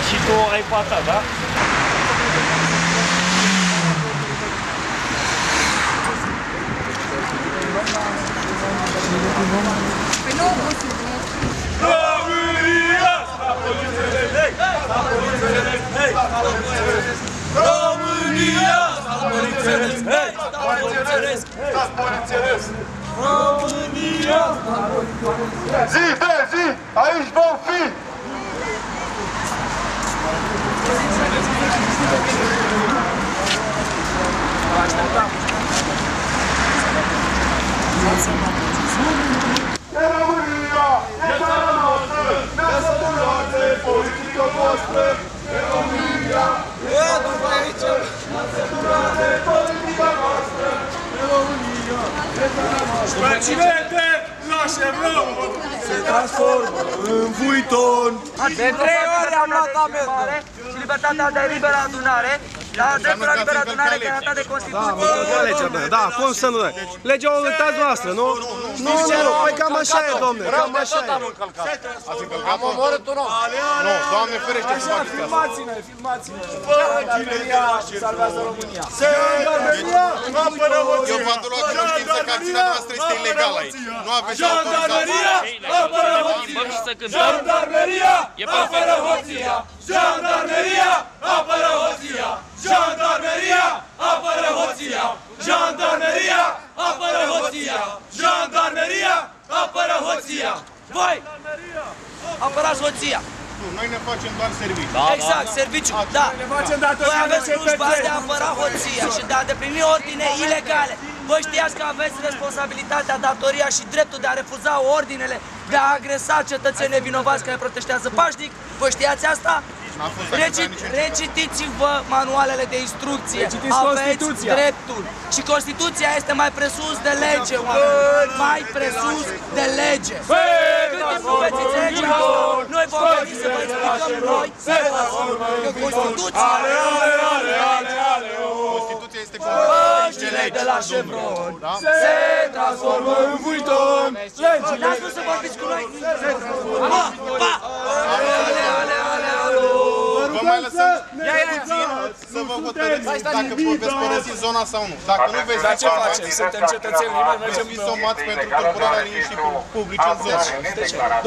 Și tu ai pata, da? Păi nu, România! România! România! Zi de zi, aici vom fi! E România! E țara noastră! Ne-a săturat de politică voastră! E România! E săturat de politica noastră! E România! E țara noastră! Președinte, lașe rău! Se transformă în vuiton! De 3 ori am luat amendare și libertatea de liberă adunare, la dreptul la liberă adunare garantat de Constituție. Da, cum să nu? Legea o uitați noastră, nu? Nu, păi cam așa e, domne, cam așa e. Am omorât un om! Nu, Doamne ferește să faceți asta! Filmați-ne, filmați-ne! Jandarmeria salvează România! Jandarmeria apără hoția! Eu v-am luat cunoștință că acțiunea noastră este ilegală aici. Nu aveți autorizație. Apără hoția! Jandarmeria apără hoția! Jandarmeria apără hoția! Jandarmeria apără hoția! Jandarmeria apără hoția! Jandarmeria apără hoția! Voi! Apărați hoția! Noi ne facem doar serviciu. Exact, serviciu, da. Voi aveți slujba de a apăra hoția și de a îndeplini ordine ilegale. Voi știați că aveți responsabilitatea, datoria și dreptul de a refuza ordinele de a agresa cetățenii nevinovați care protestează pașnic. Voi știați asta? Recitiți-vă manualele de instrucție. Aveți dreptul. Și Constituția este mai presus de lege, oameni. Mai presus de lege. Cât timp nu veți înțelege asta, noi vom veni să vă explicăm noi că Constituția Constituția este păștile de la Chevron se transformă în vuiton. N-ați vrut să vorbiți cu noi? Pa! Vă mai lăsăm puțin să vă hotărâți dacă veți părăsi zona sau nu. Dacă nu veți ce facem? Suntem cetățeni liberi, mergem fi somați pentru tulburarea liniștii publice în zonă.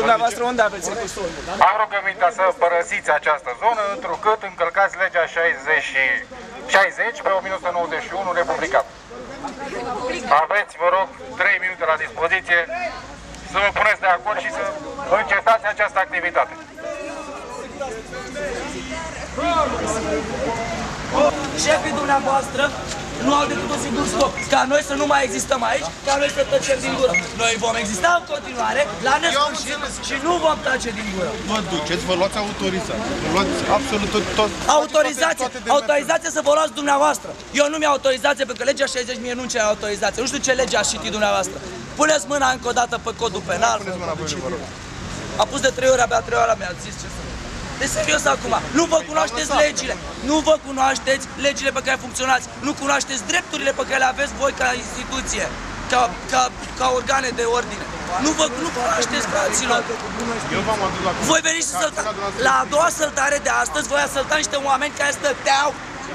Dumneavoastră unde aveți recursul? Am rugămintea să părăsiți această zonă, întrucât încălcați legea 60 pe 1991 republican. Aveți, vă rog, 3 minute la dispoziție să vă puneți de acord și să încetați această activitate. Șefii dumneavoastră nu au decât un singur scop, ca noi să nu mai existăm aici, ca noi să tăcem din gură. Noi vom exista în continuare, la nesfârșit, și nu vom tace din gură. Vă duceți, vă luați autorizație, vă luați absolut tot. Autorizație să vă luați dumneavoastră. Eu nu mi-am autorizație, pentru că legea 60 mie nu-mi cere autorizație. Nu știu ce lege ați citit dumneavoastră. Puneți mâna încă o dată pe codul penal. Puneți mâna pe mine, vă rog. A pus de 3 ori, abia 3 ori mi-a zis ce să... De serios acum, nu vă cunoașteți legile, nu vă cunoașteți legile pe care funcționați, nu cunoașteți drepturile pe care le aveți voi ca instituție, ca organe de ordine. Nu cunoașteți, fraților. Eu v-am adus la voi veniți să săltați. La a doua săltare de astăzi, voi asălta niște oameni care stăteau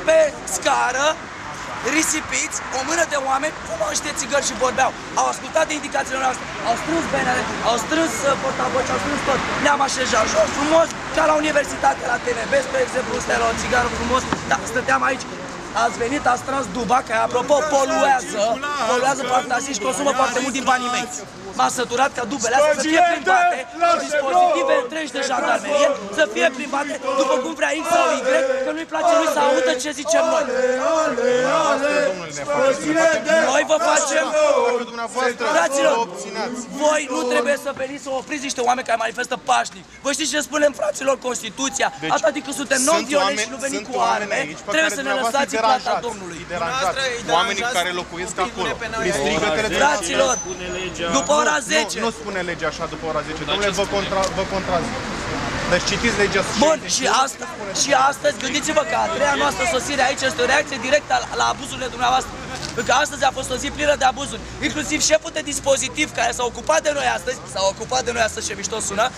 pe scară, risipiți, o mână de oameni, fumau niște țigări și vorbeau. Au ascultat de indicațiile noastre, au strâns benele, au strâns portavoci, au strâns tot. Ne-am așezat jos, frumos, ca la universitate, la TNB, spre exemplu, stai la o țigară frumos, dar stăteam aici. Ați venit, ați trans duba, care, apropo, poluează fantazii și consumă foarte mult din banii mei. M-a săturat ca dubele astea să fie private cu dispozitive întregi de jandarmerie, să fie private după cum vrea X sau Y, că nu-i place lui să audă ce zicem noi. Noi vă facem... Fraților, voi nu trebuie să veniți să opriți niște oameni care manifestă pașnic. Voi știți ce spunem, fraților, Constituția? Atât timp cât suntem non-violenți și nu venim cu arme, trebuie să ne lăsați în plata Domnului. Oamenii care locuiesc acolo, îi strigă către fraților, după ora 10. Nu spune legea așa după ora 10, domnule, vă contrazic. Deci citiți legea. Bun, și astăzi, gândiți-vă că a treia noastră sosire aici este o reacție directă la abuzurile dumneavoastră. Pentru că astăzi a fost o zi plină de abuzuri. Inclusiv șeful de dispozitiv care s-a ocupat de noi astăzi, ce mișto sună,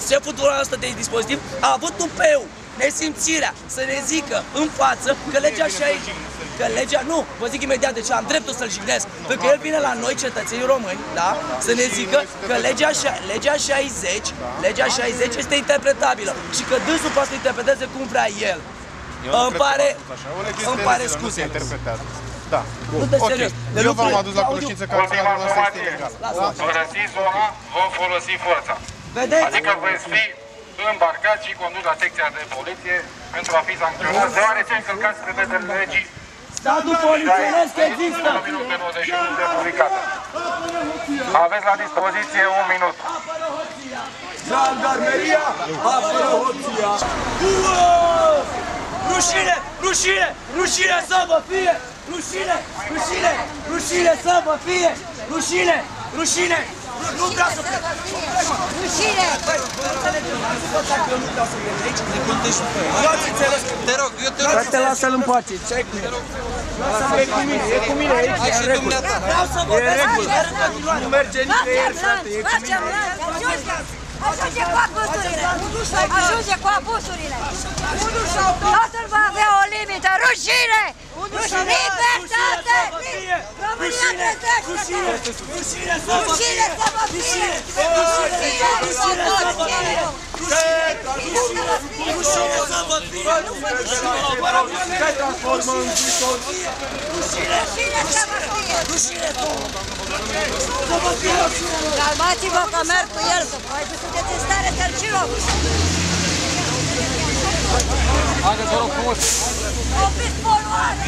șeful ăsta de dispozitiv a avut tupeu, nesimțirea să ne zică în față că legea așa e. Că legea, nu, vă zic imediat de ce am dreptul să-l jignesc. Pentru că el vine la noi, cetățenii români, da, să ne zică că legea 60 este interpretabilă și că dânsul poate să interpreteze cum vrea el. Îmi pare scuze. Da. Ok. Eu v-am adus la cunoștință că Ultima acționul ăsta este informație. ilegal. Părăsiți zona, vom folosi forța. Vedeți? Adică veți fi îmbarcați și conduși la secția de poliție pentru a fi sancționați, deoarece încălcați prevederile legii. Statul polițienesc există! 1 minut 91 de publicată. Aveți la dispoziție 1 minut. Jandarmeria apără hoția! Rușine! Rușine! Rușine să vă fie! Rușine! Rușine! Rușine să vă fie! Rușine! Rușine! Nu vreau să plec! Rușine! Eu nu vreau să plec aici, ne contești pe el. Nu ați înțeles? Te rog, eu te rog. Te lasă-l în pace, ce ai cu el? E cu mine, e cu mine aici, e în regulă. Vreau să vorbesc, nu merge nicăieri, frate, e cu mine. Ajunge cu abusurile! Ajunge cu abusurile! Totul va avea o limită! Rușine! Libertate! România trezește-te! Rușine să vă fie! Rușine să vă fie! Rușine să vă fie! Te transformă în viitor! Rușine să vă fie! Rușine să vă fie! Calmați-vă că merg cu el, că voi sunteți în stare tărciu! Haideți, vă rog frumos! Opriți poluare!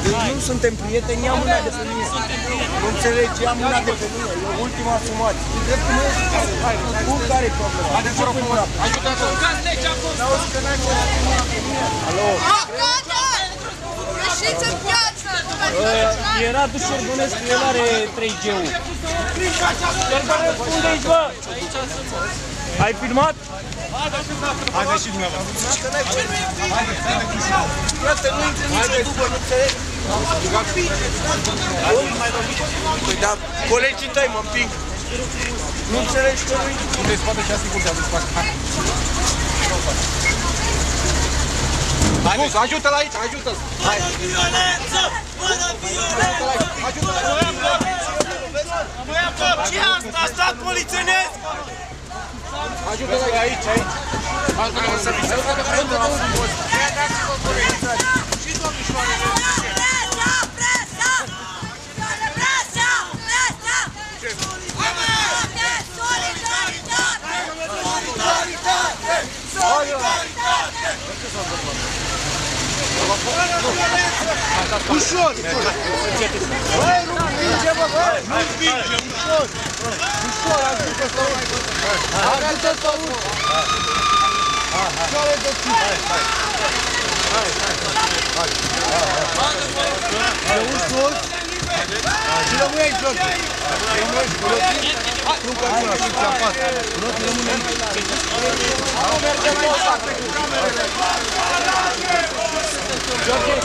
Deci nu suntem prieteni, ia mâna de pe mine. Nu înțelegi, ia mâna de pe mine. E ultima asumație. Dreptul meu este care-i problema? Haideți, vă rog frumos! Ajută-te! Călcați legea acolo! N-auzi că n-ai Alo? Ieșiți în piață! Era Dușor Bănescu, el are 3G-ul. Șerbănescu, unde ești, bă? Ai filmat? Haideți și dumneavoastră. Frate, nu intri nicio dubă, nu înțelegi? Păi, dar colegii tăi mă împing. Nu înțelegi că nu intri? Unde-i spate și asigur de adus spate. Haideți, ajută-l aici, ajută-l! Fără violență! Fără violență! Ce asta? Stat polițienesc! Ajută-l aici, aici! Ajută-l să vină! Ușor! Băi, nu împinge, bă, băi! Nu împinge, ușor! Ușor, ajută să urci! Ajută să urci! Ușoare de țip! Te urci, tu urci? Și rămâi aici, George! Rămâi aici, nu că nu așa, ți-am pat! Rămâi aici! Nu mergem pe o sacre cu camerele! George!